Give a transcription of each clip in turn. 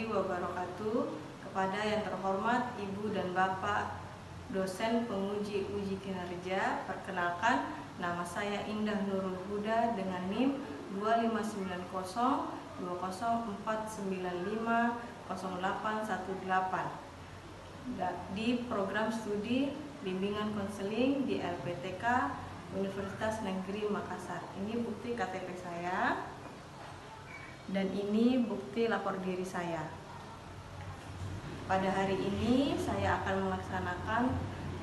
warahmatullahi wabarakatuh. Kepada yang terhormat Ibu dan Bapak dosen penguji uji kinerja, perkenalkan, nama saya Indah Nurul Huda dengan NIM 25902049500818 di program studi bimbingan konseling di LPTK Universitas Negeri Makassar. Ini bukti KTP saya dan ini bukti lapor diri saya. Pada hari ini saya akan melaksanakan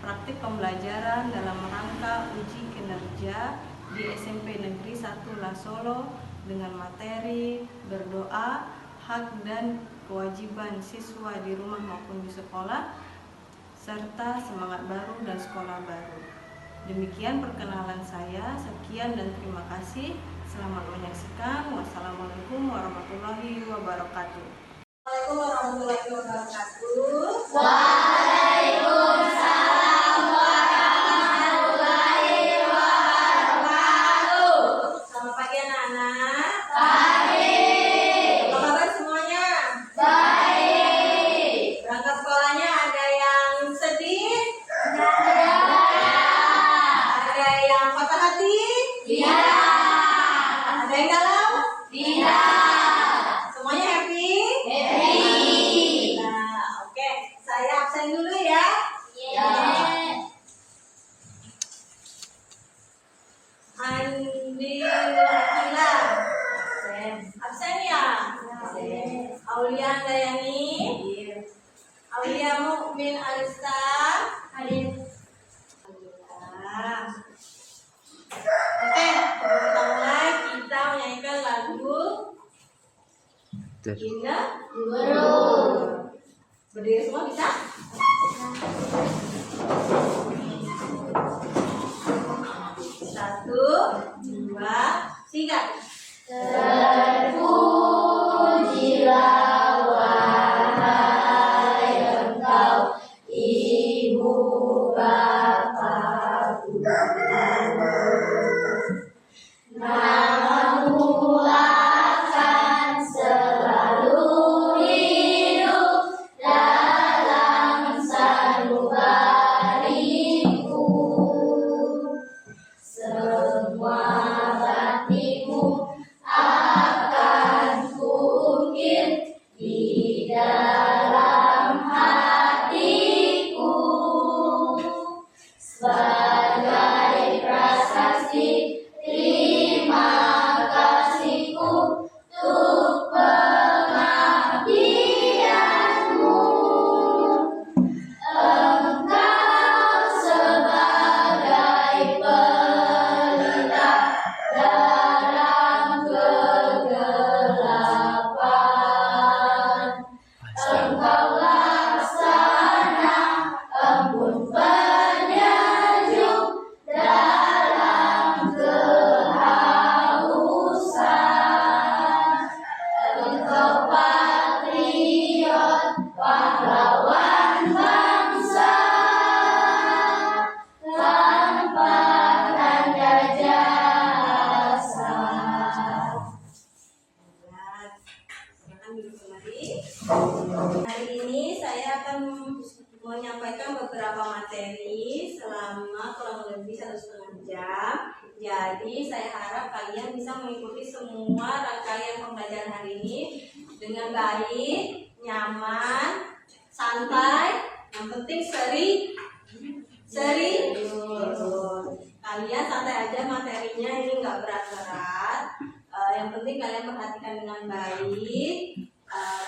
praktik pembelajaran dalam rangka uji kinerja di SMP Negeri 1 Lasolo dengan materi berdoa, hak dan kewajiban siswa di rumah maupun di sekolah, serta semangat baru dan sekolah baru. Demikian perkenalan saya, sekian dan terima kasih. Selamat menyaksikan. Wassalamualaikum warahmatullahi wabarakatuh. Assalamualaikum warahmatullahi wabarakatuh. Waalaikumsalam warahmatullahi wabarakatuh. Selamat pagi anak-anak. Baik. Apa kabar semuanya? Baik. Berangkat sekolahnya ada yang sedih? Ada yang patah hati? Tidak. Ada yang galau? Tidak. Semuanya happy? Happy. Nah, oke. Saya absen dulu ya. Andi Akila. Absen ya? Aulia Handayani. Aulia Mukmin Alista. Hadir. Alhamdulillah. Oke, pertama kita menyanyikan lagu Indah Guru. Berdiri semua bisa? Satu, dua, tiga. Terpujilah wahai Engkau, Ibu Bapa Guru. Namamu akan selalu hidup dalam sanubariku. Semua baktimu akan kuukir di dalam hatiku sebagai prasasti terima kasihku untuk pengabdianmu. Engkau sebagai pelita dalam kegelapan. Engkau laksana embun penyejuk dalam kehausan. Engkau patriot, pahlawan bangsa, tanpa tanda jasa. Silakan duduk kembali. Hari ini saya akan menyampaikan beberapa materi selama kurang lebih 1,5 jam. Jadi saya harap kalian bisa mengikuti semua rangkaian pembelajaran hari ini dengan baik, nyaman, santai. Yang penting serius. Kalian santai aja materinya, ini nggak berat-berat. Yang penting kalian perhatikan dengan baik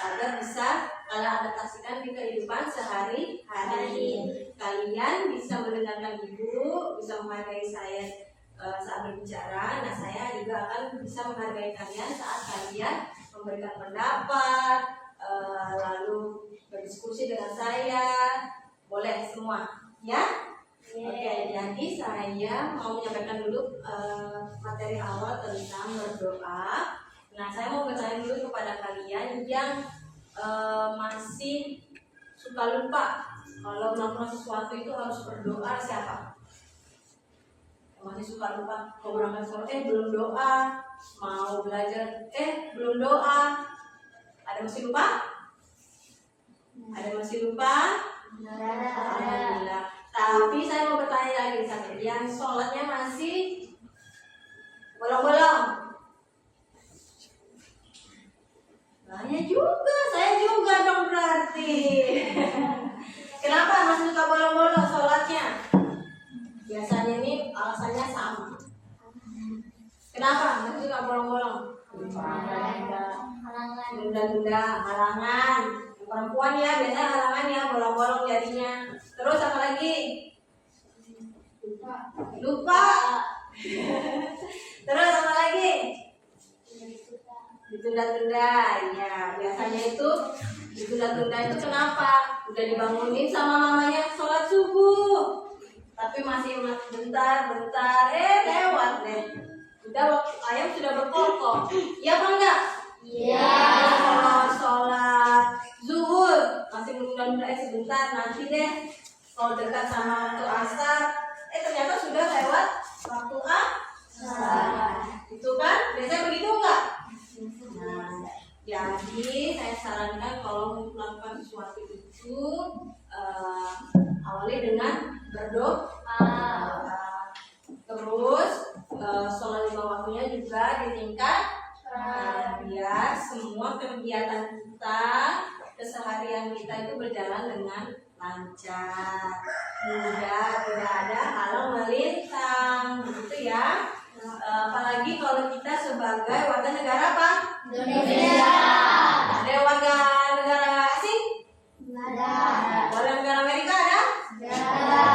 agar bisa kalian adaptasikan di kehidupan sehari-hari. Kalian bisa mendengarkan ibu, bisa menghargai saya saat berbicara. Nah, saya juga akan bisa menghargai kalian saat kalian memberikan pendapat, lalu berdiskusi dengan saya. Boleh semua, ya? Oke, jadi saya mau menyampaikan dulu materi awal tentang berdoa. Nah, saya mau bertanya dulu kepada kalian yang masih suka lupa kalau melakukan sesuatu itu harus berdoa. Siapa? Masih suka lupa, mau berangkat sekolah belum doa, mau belajar belum doa. Ada masih lupa? Ada yang masih lupa? Alhamdulillah. Tapi saya mau bertanya lagi sama yang sholatnya masih bolong-bolong. Saya juga, dong berarti. Kenapa masih suka bolong-bolong sholatnya? Biasanya ini alasannya sama. Kenapa masih suka bolong-bolong? Tunda-tunda, halangan. Perempuan ya, biasanya halangan ya, bolong-bolong jadinya. Terus apa lagi? Lupa. Terus apa lagi? Ditunda-tunda. Ya, biasanya itu ditunda-tunda itu kenapa? Udah dibangunin sama mamanya sholat subuh, tapi masih bentar, lewat deh. Udah waktu ayam sudah berkokok. Iya apa enggak? Iya. Sholat zuhur masih menunda-nunda sebentar, nanti deh. Kalau dekat sama waktu asar, ternyata sudah lewat waktu asar. Itu kan biasanya begitu enggak? Nah, jadi saya sarankan kalau melakukan sesuatu itu awali dengan berdoa. Terus sholat 5 waktunya juga ditingkatkan biar semua kegiatan kita, keseharian kita itu berjalan dengan lancar, mudah, tidak ada halang melintang, begitu ya. Apalagi kalau kita sebagai warga negara apa? Indonesia. Ada warga negara asing? Ada. Warga negara Amerika ada? Ada.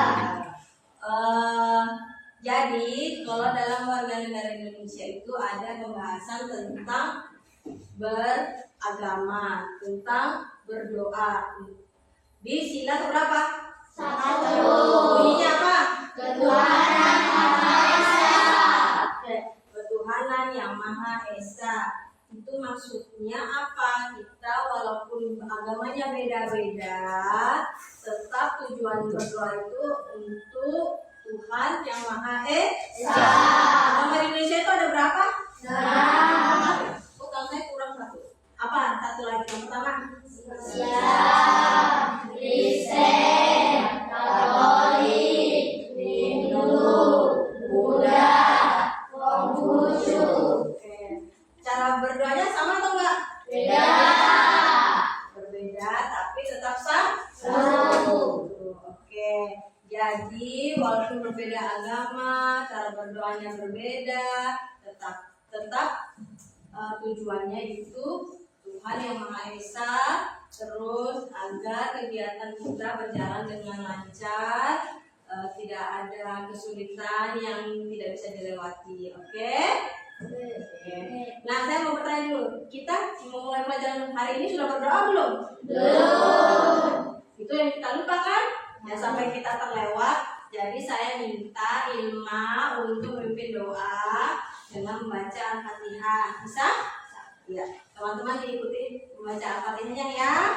Jadi kalau dalam warga negara Indonesia itu ada pembahasan tentang beragama, tentang berdoa. Di sila keberapa? 1. Bunyinya apa? Ketuhanan Maha Esa. Ketuhanan yang Maha Esa. Itu maksudnya apa? Kita walaupun agamanya beda-beda, tetap tujuan berdoa itu untuk Tuhan yang Maha Esa. Agama Indonesia itu ada berapa? 6. Kalau saya kurang 1. Apa? 1 lagi yang pertama. Islam, Kristen, Katolik, Hindu, Buddha, Konghucu. Cara berdoanya sama atau enggak? Beda. Berbeda tapi tetap sama. Satu. Oke. Jadi walaupun berbeda agama, cara berdoanya berbeda, tetap tujuannya itu Tuhan yang Maha Esa, terus agar kegiatan kita berjalan dengan lancar, tidak ada kesulitan yang tidak bisa dilewati. Oke? Oke. Nah, saya mau bertanya dulu, kita mau mulai pelajaran hari ini sudah berdoa belum? Belum. Itu yang kita lupa kan? Ya, sampai kita terlewat. Jadi saya minta Ilma untuk memimpin doa dengan membaca Al-Fatihah. Bisa? Ya, teman-teman diikuti membaca Al-Fatihahnya ya.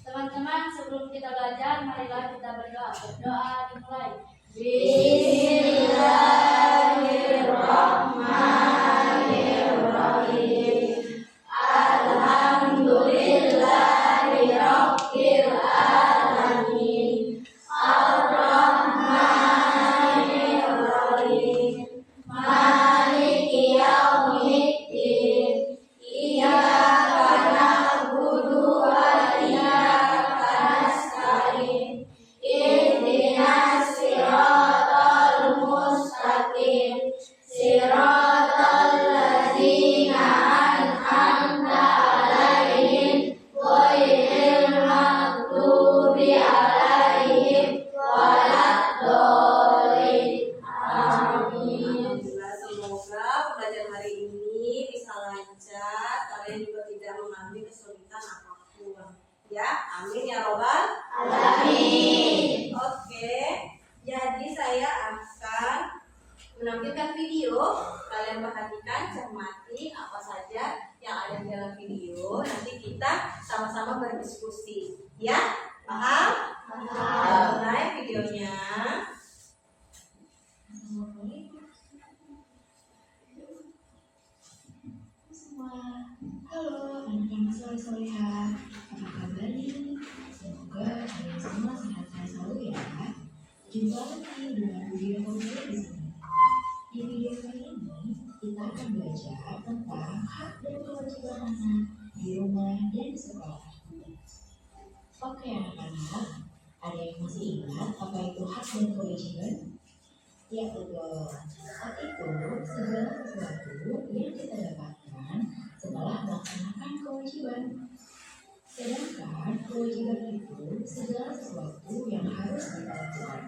Teman-teman, sebelum kita belajar, marilah kita berdoa. Berdoa dimulai. Bismillahirrahmanirrahim. Alhamdulillahirabbil alamin. Ar-Rahmanir-Rahim. Maliki yaumiddin. Iyyaka na'budu wa iyyaka nasta'in. Ihdinas siratal mustaqim. Siratal ladzina an'amta 'alaihim ghairil maghdubi 'alaihim waladdallin. Amin. Semoga pembelajaran hari ini bisa lancar, kalian juga tidak mengalami kesulitan apapun. Ya, amin ya robbal Alamin. Oke, jadi saya akan menampilkan video. Kalian perhatikan, cermati apa saja yang ada di dalam video. Nanti kita sama-sama berdiskusi. Ya, paham? Mulai videonya. Halo, sore-sorehan. Apa kabar nih? Semoga kalian semua sehat-sehat selalu ya. Jumpa lagi dengan video Korea di sini. Di video kali ini kita akan belajar tentang hak dan kewajiban anak di rumah dan di sekolah. Oke anak-anak, ada yang masih ingat apa itu hak dan kewajiban? Ya betul. Hak itu segala sesuatu yang kita dapatkan setelah melaksanakan kewajiban. Sedangkan kewajiban itu segala sesuatu yang harus kita lakukan.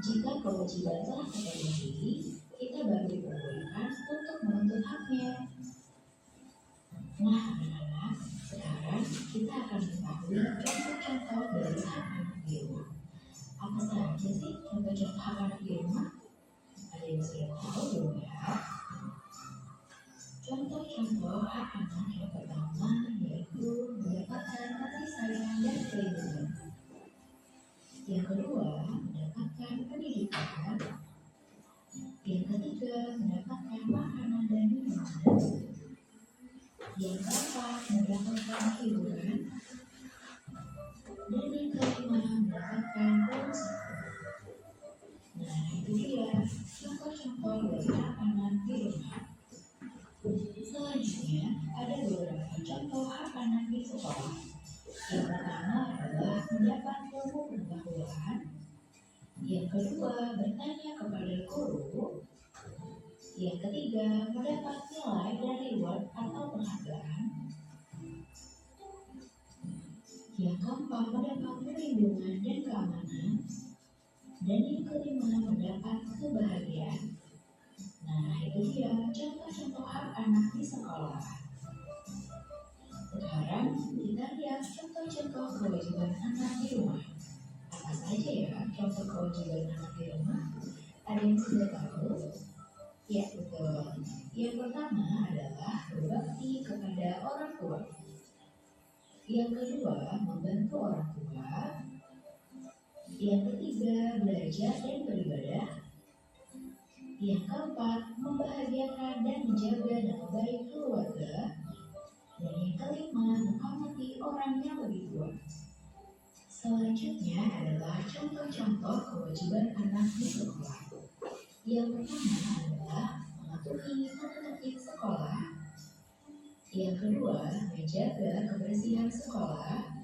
Jika kewajiban telah kita penuhi, kita baru diperbolehkan untuk menuntut haknya. Nah, anak-anak, sekarang kita akan mengetahui contoh-contoh dari hak anak di rumah. Apa saja sih contoh-contoh hak anak di rumah? Ada yang sudah tahu belum ya? Contoh-contoh hak anak yang pertama yaitu mendapatkan kasih sayang dan perlindungan. Yang kedua, mendapatkan pendidikan. Yang ketiga, mendapatkan makanan dan minuman. Yang keempat, mendapatkan hiburan. Dan yang kelima, mendapatkan pengusaha. Nah, itu dia contoh-contoh dari anak-anak di rumah. Selanjutnya, ada beberapa contoh hak anak di sekolah. Yang pertama adalah mendapat ilmu pengetahuan. Yang kedua, bertanya kepada guru. Yang ketiga, mendapat nilai dan reward atau penghargaan. Yang keempat, mendapat perlindungan dan keamanan. Dan yang kelima, mendapat kebahagiaan. Nah, itu dia contoh-contoh hak anak di sekolah. Sekarang kita lihat contoh-contoh kewajiban anak di rumah. Apa saja ya contoh kewajiban anak di rumah? Ada yang sudah tahu? Ya, betul. Yang pertama adalah berbakti kepada orang tua. Yang kedua, membantu orang tua. Yang ketiga, belajar dan beribadah. Yang keempat, membahagiakan dan menjaga nama baik keluarga. Dan yang kelima, menghormati orang yang lebih tua. Selanjutnya adalah contoh-contoh kewajiban anak di sekolah. Yang pertama adalah mematuhi tata tertib sekolah. Yang kedua, menjaga kebersihan sekolah.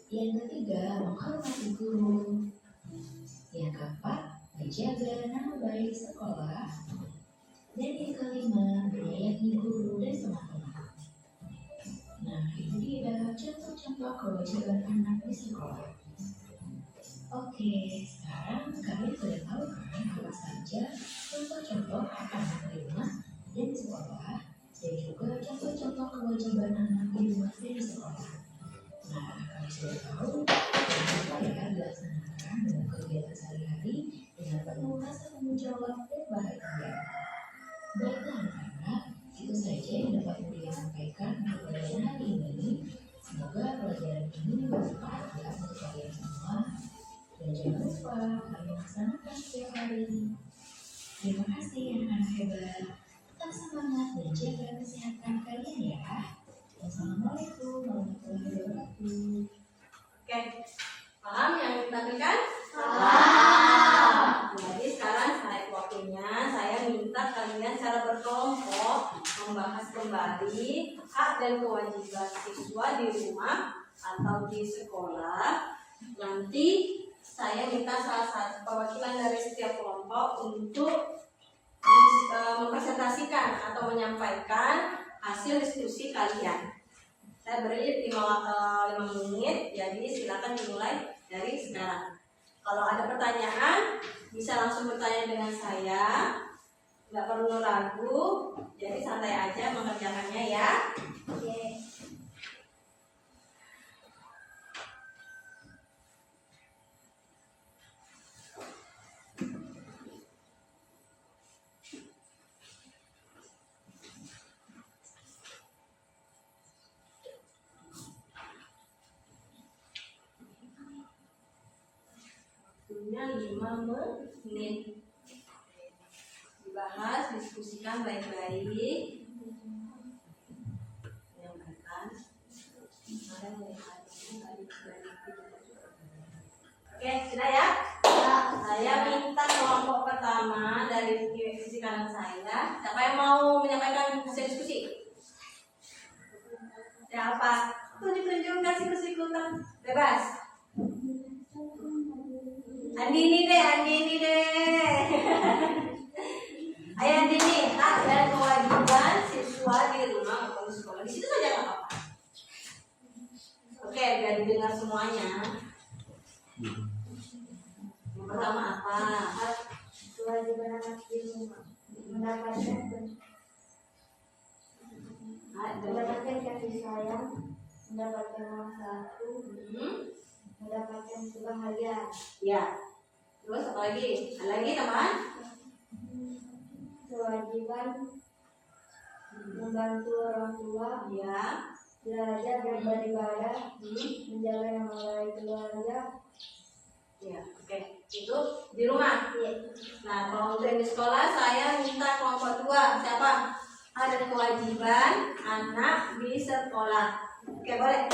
Yang ketiga, menghormati guru. Yang keempat, menjaga nama baik sekolah. Dan yang kelima, menyayangi guru dan teman-teman. Nah, itu dia contoh-contoh kewajiban anak di sekolah. Oke, sekarang kalian sudah tahu kan apa saja contoh-contoh hak anak di rumah dan di sekolah, dan juga contoh-contoh kewajiban anak di rumah dan di sekolah. Nah, kalian sudah tahu, jangan lupa ya dilaksanakan dalam kegiatan sehari-hari dengan penuh rasa tanggung jawab dan bahagia. Baiklah anak-anak, itu saja yang dapat Mulia sampaikan untuk pelajaran hari ini. Semoga pelajaran ini bermanfaat ya untuk kalian semua. Dan jangan lupa kalian laksanakan setiap hari. Terima kasih anak-anak hebat. Tetap semangat dan jaga kesehatan kalian ya. Wassalamualaikum warahmatullahi wabarakatuh. Oke, paham yang ditampilkan? Jadi sekarang waktunya saya minta kalian secara berkelompok membahas kembali hak dan kewajiban siswa di rumah atau di sekolah. Nanti saya minta salah satu perwakilan dari setiap kelompok untuk mempresentasikan atau menyampaikan hasil diskusi kalian. Saya beri 5 menit, jadi silakan dimulai dari sekarang. Kalau ada pertanyaan, bisa langsung bertanya dengan saya, nggak perlu ragu, jadi santai aja mengerjakannya ya. Oke. Waktunya 5 menit. Dibahas, diskusikan baik-baik. Menyampaikan Oke, sudah ya? Saya minta kelompok pertama dari sisi kanan saya. Siapa yang mau menyampaikan hasil diskusi? Siapa? Tunjuk-tunjuk, kasih kesikutang. Bebas. Andini deh. Ayo Andini, hak dan kewajiban siswa di rumah maupun di sekolah. Di situ saja nggak apa-apa. Oke, biar didengar semuanya. Yang pertama apa? Kewajiban anak di rumah mendapatkan kasih sayang, mendapatkan uang saku, mendapatkan kebahagiaan. Ya. Terus apa lagi? Ada lagi teman? Kewajiban membantu orang tua, Ya. belajar dan beribadah, menjaga nama baik keluarga. Ya, oke. Itu di rumah. Nah, kalau untuk yang di sekolah saya minta kelompok 2. Siapa? Ada kewajiban anak di sekolah. Oke, boleh.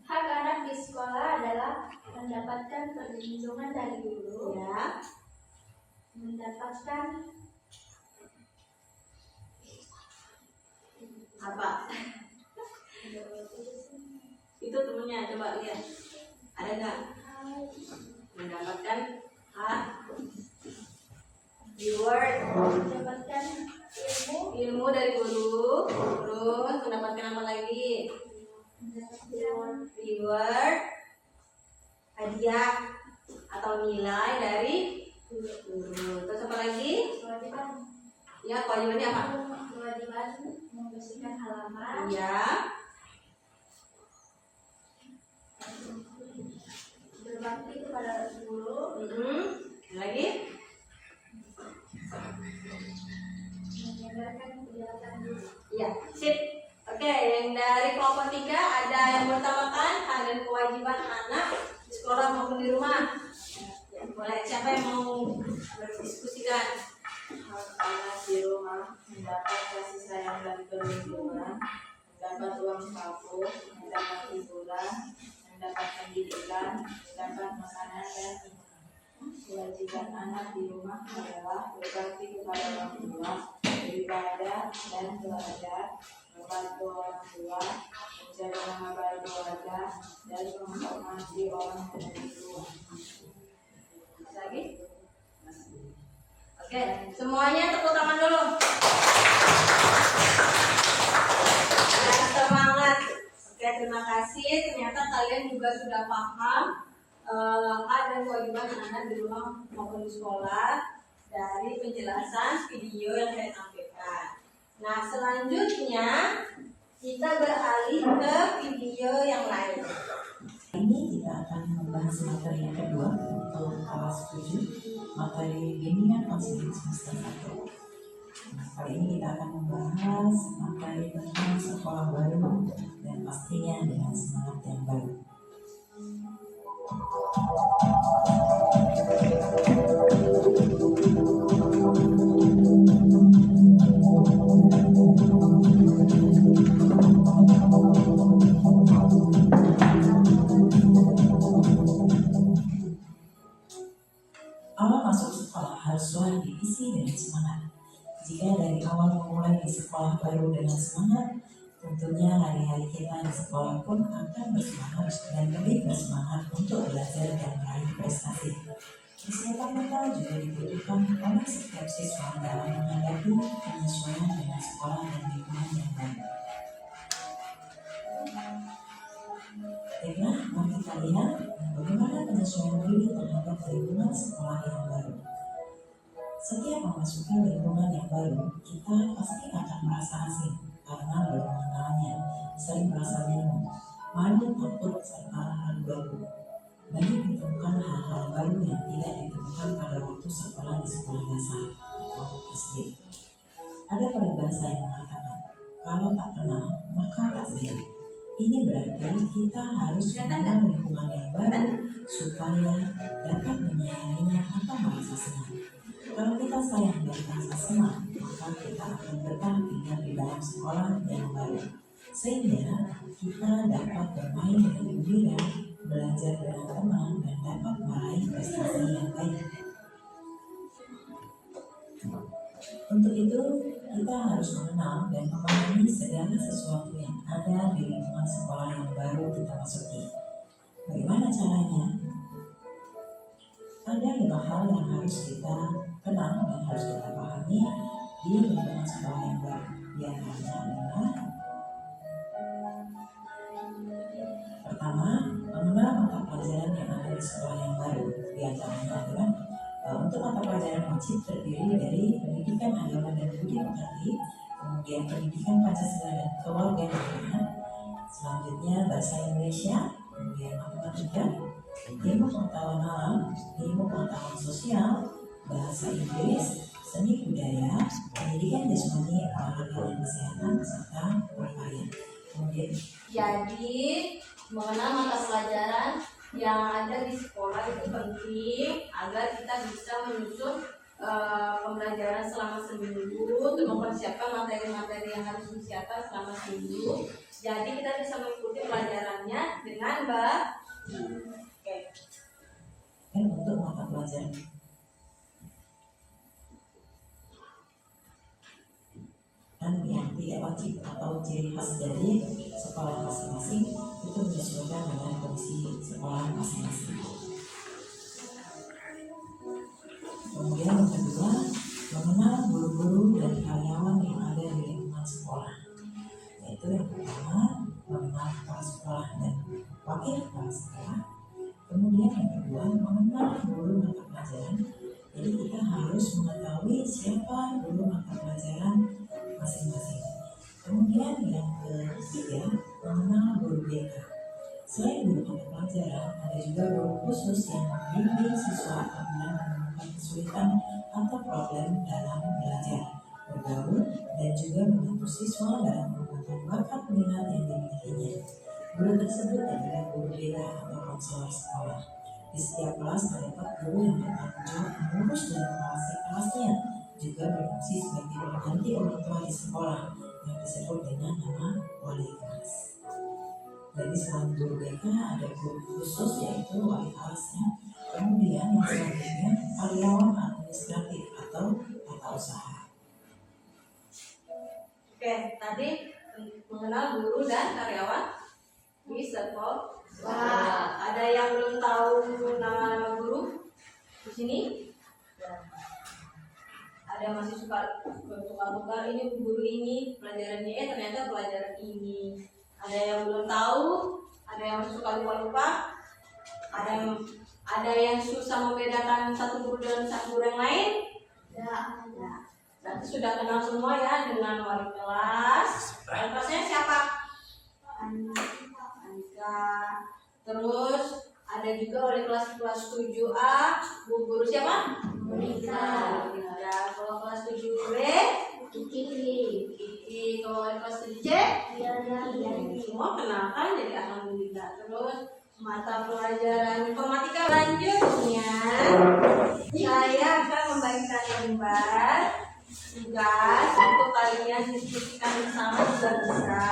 Hak anak di sekolah adalah mendapatkan perlindungan dari guru, Ya. mendapatkan Apa? Itu temennya, coba lihat. Ada nggak? Mendapatkan hak. Reward. mendapatkan Ilmu dari guru. Terus mendapatkan apa lagi? Reward, hadiah atau nilai dari guru. Terus apa lagi? kewajiban Ya, kewajibannya apa? membersihkan halaman, Ya, berbakti kepada guru, lagi? menyegarkan kegiatan guru. Ya, sip. Oke, yang dari kelompok 3 ada yang bertambahkan hak dan kewajiban anak di sekolah maupun di rumah. Ya, boleh. Siapa yang mau berdiskusikan? Anak di rumah mendapat kasih sayang dan perlindungan, mendapat uang saku, mendapat hiburan, mendapat pendidikan, mendapat makanan dan minuman. Kewajiban anak di rumah adalah berbakti kepada orang tua, beribadah dan belajar, membantu orang tua, menjaga nama baik keluarga, dan menghormati orang yang lebih tua. Lagi? Oke, semuanya tepuk tangan dulu. Ya, semangat. Oke, terima kasih. Ternyata kalian juga sudah paham hak dan kewajiban anak di rumah maupun di sekolah dari penjelasan video yang saya tampilkan. Nah, selanjutnya kita beralih ke video yang lain. Ini kita akan membahas materi yang kedua untuk kelas 7, materi bimbingan konseling semester 1. Nah, kali ini kita akan membahas materi tentang sekolah baru dan pastinya dengan semangat yang baru. Awal masuk sekolah harus selalu diisi dengan semangat. Jika dari awal memulai di sekolah baru dengan semangat, tentunya hari-hari kita di sekolah pun akan bersemangat dan lebih bersemangat untuk belajar dan meraih prestasi. Kesiapan mental juga dibutuhkan oleh setiap siswa dalam menghadapi penyesuaian dengan sekolah dan lingkungan yang baru. Baiklah, mari kita lihat bagaimana penyesuaian diri terhadap lingkungan sekolah yang baru. Setiap memasuki lingkungan yang baru, kita pasti akan merasa asing karena belum mengenalnya, sering merasa bingung, malu, takut, serta ragu-ragu. Banyak ditemukan hal-hal baru yang tidak ditemukan pada waktu sekolah di sekolah dasar atau SD. Ada peribahasa yang mengatakan, kalau tak kenal, maka tak sayang. Ini berarti kita harus mengenal lingkungan yang baru supaya dapat menyayanginya atau merasa senang. Kalau kita sayang dan merasa senang, maka kita akan betah tinggal di dalam sekolah yang baru. sehingga kita dapat bermain dengan gembira, belajar dengan tenang, dan dapat meraih prestasi yang baik. Untuk itu, kita harus mengenal dan memahami segala sesuatu yang ada di lingkungan sekolah yang baru kita masuki. Bagaimana caranya? Ada 5 hal yang harus kita kenal dan harus kita pahami di lingkungan sekolah yang baru. Di antaranya adalah: pertama, mengenal mata pelajaran yang ada di sekolah yang baru. Di antaranya adalah untuk mata pelajaran wajib terdiri dari pendidikan agama dan budi pekerti, kemudian pendidikan Pancasila dan kewarganegaraan, selanjutnya bahasa Indonesia, kemudian matematika, ilmu pengetahuan alam, ilmu pengetahuan sosial, bahasa Inggris, seni budaya, pendidikan jasmani, olahraga dan kesehatan, serta prakarya. Kemudian Jadi mengenal mata pelajaran yang ada di sekolah itu penting agar kita bisa menyusun pembelajaran selama seminggu untuk mempersiapkan materi-materi yang harus disiapkan selama seminggu. Jadi kita bisa mengikuti pelajarannya dengan baik. dan untuk mata pelajaran dan yang tidak wajib atau ciri khas dari sekolah masing-masing itu menyesuaikan dengan kondisi sekolah masing-masing. Kemudian yang kedua, mengenal guru-guru dan karyawan yang ada di lingkungan sekolah. Yaitu yang pertama, mengenal kepala sekolah dan wakil kepala sekolah. Kemudian yang kedua, mengenal guru mata pelajaran. Jadi kita harus mengetahui siapa guru mata pelajaran masing-masing. Kemudian yang ketiga, mengenal guru BK. Selain guru mata pelajaran, ada juga guru khusus yang membimbing siswa apabila menemukan kesulitan atau problem dalam belajar, bergaul, dan juga membantu siswa dalam mengembangkan bakat minat yang dimilikinya. Guru tersebut adalah guru BK atau konselor sekolah. Di setiap kelas terdapat guru yang bertanggung jawab mengurus dan mengawasi kelasnya, juga berfungsi sebagai pengganti orang tua di sekolah yang disebut dengan nama wali kelas. Jadi selain guru BK ada guru khusus yaitu wali kelasnya. Kemudian yang selanjutnya karyawan administratif atau tata usaha. Oke, tadi mengenal guru dan karyawan di sekolah. Ada yang belum tahu nama-nama guru di sini? Ada yang masih suka tukar-tukar, ini guru ini pelajarannya, ternyata pelajaran ini. Ada yang belum tahu, ada yang masih suka lupa-lupa, ada yang susah membedakan satu guru dengan satu guru yang lain. Berarti sudah kenal semua ya dengan wali kelas. Wali kelasnya siapa? Anika. Terus ada juga wali kelas 7A, Bu Guru siapa? Monika. Kalau kelas 7B, Kiki. Kalau wali kelas 7C, semua kenal kan, jadi alhamdulillah. Terus mata pelajaran informatika selanjutnya, saya akan membagikan lembar tugas untuk kalian diskusikan bersama juga bisa.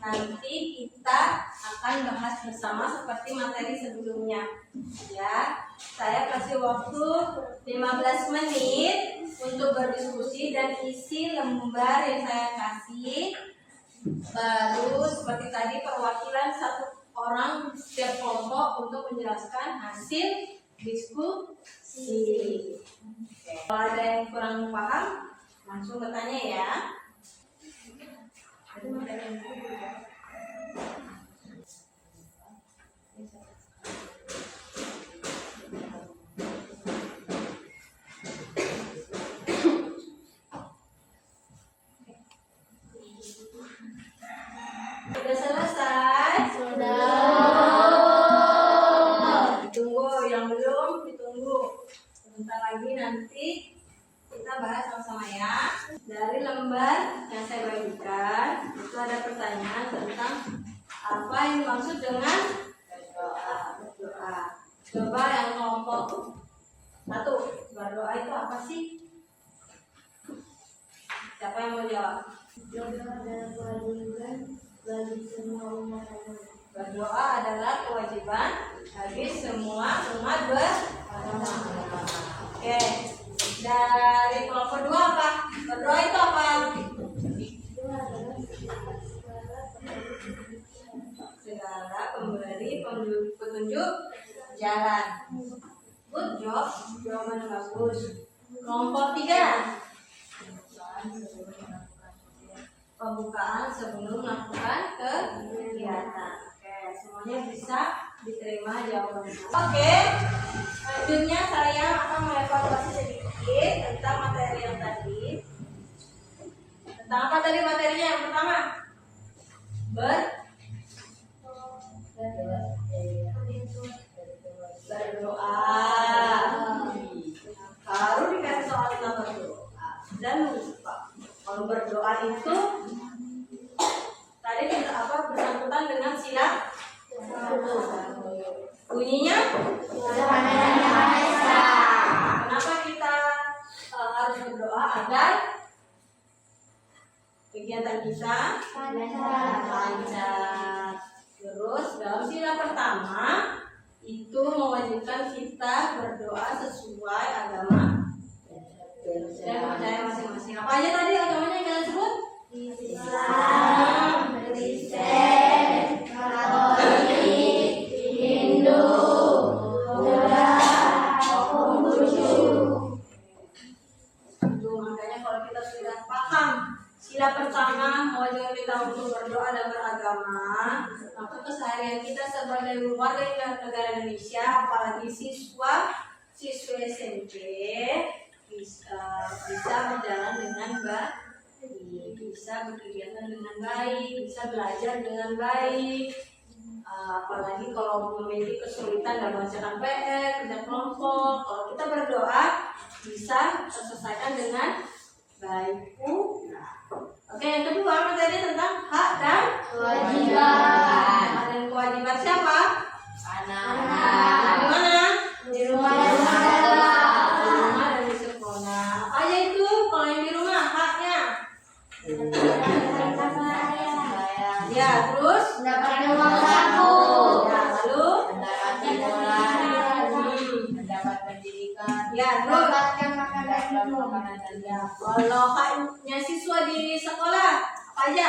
Nanti kita akan bahas bersama seperti materi sebelumnya. Ya, saya kasih waktu 15 menit untuk berdiskusi dan isi lembar yang saya kasih. Baru seperti tadi perwakilan satu orang setiap kelompok untuk menjelaskan hasil diskusi. Kalau ada yang kurang paham, langsung bertanya ya. Sudah selesai? Ditunggu, yang belum ditunggu. Sebentar lagi nanti kita bahas sama-sama ya. Dari lembar yang saya bagikan itu ada pertanyaan tentang apa yang dimaksud dengan berdoa. Coba yang kelompok 1, berdoa itu apa sih? Siapa yang mau jawab? Berdoa adalah kewajiban bagi semua umat agama. Berdoa adalah kewajiban bagi semua umat beragama. Oke, dari kelompok 2 apa? Berdoa itu apa? Berdoa adalah Segala pemberi petunjuk jalan. Good job, jawaban bagus. Kelompok 3. Pembukaan sebelum melakukan kegiatan. Oke, semuanya bisa diterima jawabannya. Oke, selanjutnya saya akan mengevaluasi sedikit tentang materi yang tadi. Tentang apa tadi materinya? Yang pertama, berdoa. Baru dikasih soal tentang berdoa dan lupa. Kalau berdoa itu tadi kita bersangkutan dengan sila bunyinya. Kenapa kita harus berdoa? Agar kegiatan kita lancar. Terus dalam sila pertama itu mewajibkan kita berdoa sesuai agama dan percaya masing-masing. Apa aja tadi agamanya yang kalian sebut? Islam, Kristen, Katolik, Hindu, Buddha, Konghucu. Itu makanya kalau kita sudah paham sila pertama mewajibkan kita untuk berdoa dan beragama, maka keseharian kita sebagai warga negara Indonesia, apalagi siswa SMP, bisa berjalan dengan baik, bisa berkegiatan dengan baik, bisa belajar dengan baik. Apalagi kalau memiliki kesulitan dalam mengerjakan PR, kerja kelompok, kalau kita berdoa bisa terselesaikan dengan baik. Oke, yang kedua materi tentang hak dan kewajiban. Hak dan kewajiban siapa? Anak. Di mana? Di rumah dan sekolah. Di rumah dan di sekolah. Apa aja itu? Kalau yang di rumah haknya? Ya, terus? Mendapatkan uang saku. Ya, lalu? mendapat hiburan, mendapat pendidikan, Ya, terus? Mendapatkan makanan minum. Ya, kalau haknya siswa di sekolah apa aja?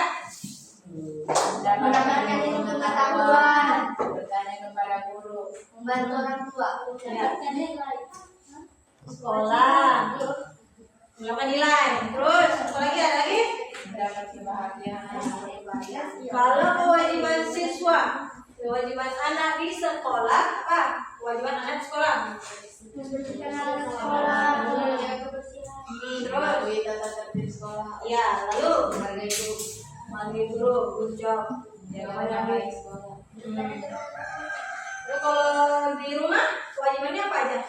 Mendapatkan ilmu pengetahuan. bertanya kepada guru, Membantu orang tua. Mendapatkan nilai. Sekolah. Mendapatkan nilai. Terus, apa lagi? Ada lagi? mendapat kebahagiaan, Kalau kewajiban siswa, kewajiban anak di sekolah apa? Kewajiban anak di sekolah. Membersihkan alat sekolah. Menjaga kebersihan. Terus, mematuhi tata tertib sekolah, ya lalu sebagai guru, manggil guru, good job. jaga nama baik sekolah, Lalu kalau di rumah kewajibannya apa aja?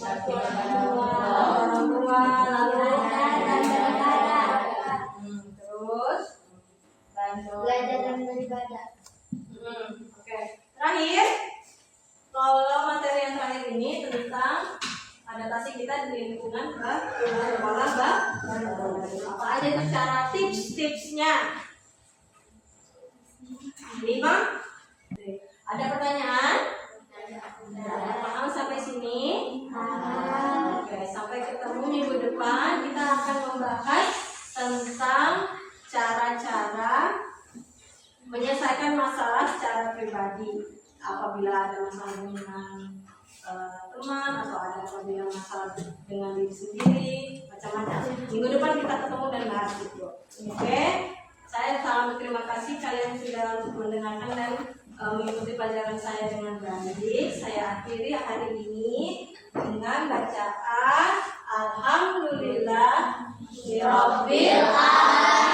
bakti kepada Orang tua, lalu Belajar terus bantu. dan beribadah. Oke. Terakhir, kalau materi yang terakhir ini tentang adaptasi kita di lingkungan sekolah apa aja itu cara tips-tipsnya? 5. Ada pertanyaan? Paham sampai sini? Oke, sampai ketemu minggu depan kita akan membahas tentang cara-cara menyelesaikan masalah secara pribadi. Apabila ada masalah dengan teman atau ada apabila masalah dengan diri sendiri, macam-macam. Minggu depan kita ketemu dan bahas itu. Oke, saya sangat berterima kasih kalian sudah mendengarkan dan mengikuti pelajaran saya dengan baik. Saya akhiri hari ini dengan bacaan Alhamdulillah Rabbil Alamin.